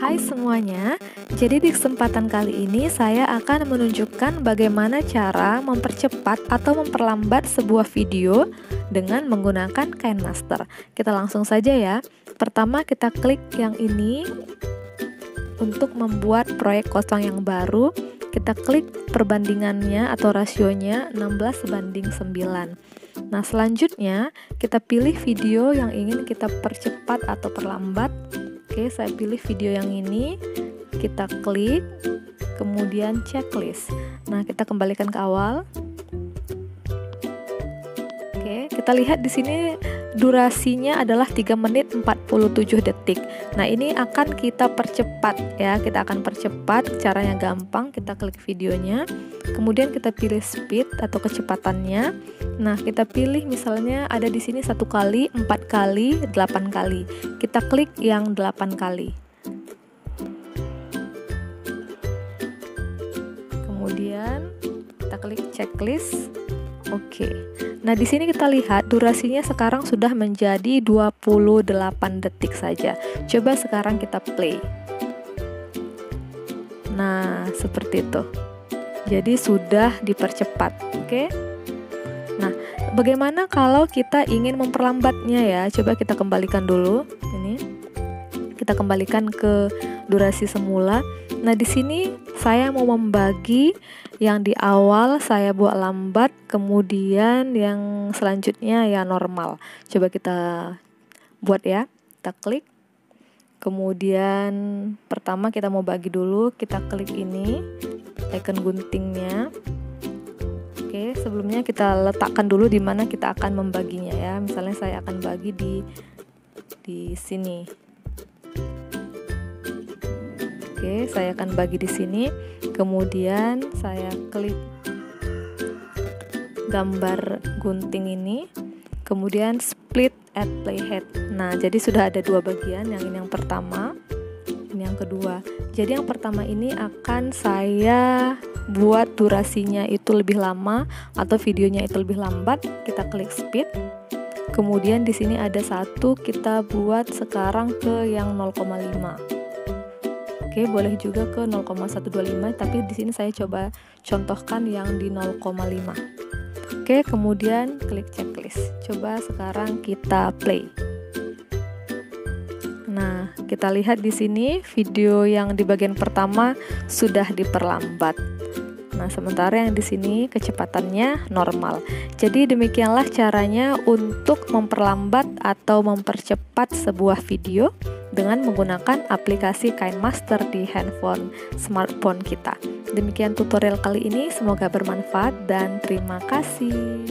Hai semuanya, jadi di kesempatan kali ini saya akan menunjukkan bagaimana cara mempercepat atau memperlambat sebuah video dengan menggunakan Kinemaster. Kita langsung saja ya. Pertama kita klik yang ini untuk membuat proyek kosong yang baru. Kita klik perbandingannya atau rasionya 16:9. Nah selanjutnya kita pilih video yang ingin kita percepat atau perlambat. Oke, saya pilih video yang ini, kita klik, kemudian checklist. Nah, kita kembalikan ke awal. Oke, kita lihat di sini durasinya adalah 3 menit 47 detik. Nah, ini akan kita percepat ya, kita akan percepat, caranya gampang, kita klik videonya, kemudian kita pilih speed atau kecepatannya. Nah, kita pilih misalnya ada di sini 1 kali, 4 kali, 8 kali. Kita klik yang 8 kali. Kemudian kita klik checklist. Oke. Nah, di sini kita lihat durasinya sekarang sudah menjadi 28 detik saja. Coba sekarang kita play. Nah, seperti itu. Jadi sudah dipercepat, oke? Nah, bagaimana kalau kita ingin memperlambatnya ya? Coba kita kembalikan dulu. Ini kita kembalikan ke durasi semula. Nah, di sini saya mau membagi yang di awal saya buat lambat, kemudian yang selanjutnya ya normal. Coba kita buat ya. Kita klik. Kemudian pertama kita mau bagi dulu, kita klik ini icon guntingnya. Oke, sebelumnya kita letakkan dulu di mana kita akan membaginya ya. Misalnya saya akan bagi di sini. Oke, saya akan bagi di sini. Kemudian saya klik gambar gunting ini. Kemudian split at playhead. Nah, jadi sudah ada 2 bagian. Yang ini yang pertama, ini yang kedua. Jadi yang pertama ini akan saya buat durasinya itu lebih lama atau videonya itu lebih lambat. Kita klik speed. Kemudian di sini ada 1, kita buat sekarang ke yang 0,5. Oke, boleh juga ke 0,125, tapi di sini saya coba contohkan yang di 0,5. Oke, kemudian klik checklist. Coba sekarang kita play. Nah, kita lihat di sini video yang di bagian pertama sudah diperlambat. Nah, sementara yang di sini kecepatannya normal. Jadi demikianlah caranya untuk memperlambat atau mempercepat sebuah video dengan menggunakan aplikasi Kinemaster di handphone smartphone kita. Demikian tutorial kali ini, semoga bermanfaat dan terima kasih.